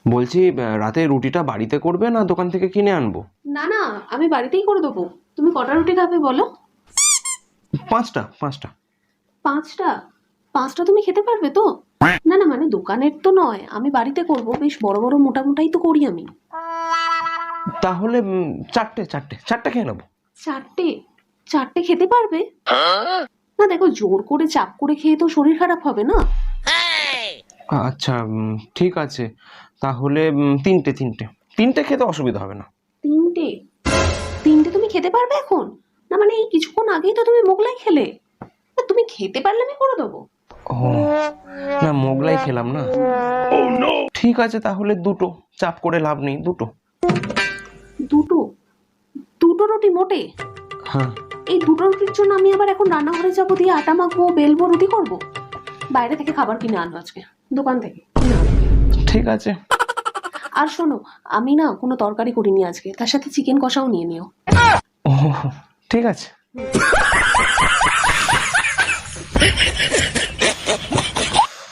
বলছি রাতে রুটিটা বাড়িতে করবে না দোকান থেকে কিনে আনবো? না না, আমি বাড়িতেই করে দেবো। তুমি কটা রুটি খাবে বলো? 5টা 5টা। 5টা? 5টা তুমি খেতে পারবে তো? না না, মানে দোকানের তো নয়, আমি বাড়িতে করব, বেশ বড় বড় মোটা মোটাই তো করি আমি। তাহলে 4টে খেয়ে নেবো। 4টে? 4টে খেতে পারবে? না দেখো, জোর করে চাপ করে খেয়ে তো শরীর খারাপ হবে না। আচ্ছা ঠিক আছে, তাহলে 3টে খেতে অসুবিধা হবে না। 3টে? 3টে তুমি খেতে পারবে এখন? না মানে এই কিছুক্ষণ আগেই তো তুমি মোগলাই খেলে। না, তুমি খেতে পারলে আমি করে দেবো। ও না, মোগলাই খেলাম না। ঠিক আছে তাহলে 2টো, চাপ করে লাভ নেই, 2টো। দুটো? দুটো রুটি মোটে? হ্যাঁ। এই দুটো রুটির জন্য আমি আবার এখন রান্নাঘরে যাবো, দিয়ে আটা মাখবো, বেলবো, রুটি করবো? বাইরে থেকে খাবার কিনে আনবো আজকে, দোকান থেকে কিনে আনবো। ঠিক আছে। আর শোনো, আমি না কোনো তরকারি করিনি আজকে, তার সাথে চিকেন কষাও নিয়ে নিও। ও ঠিক আছে।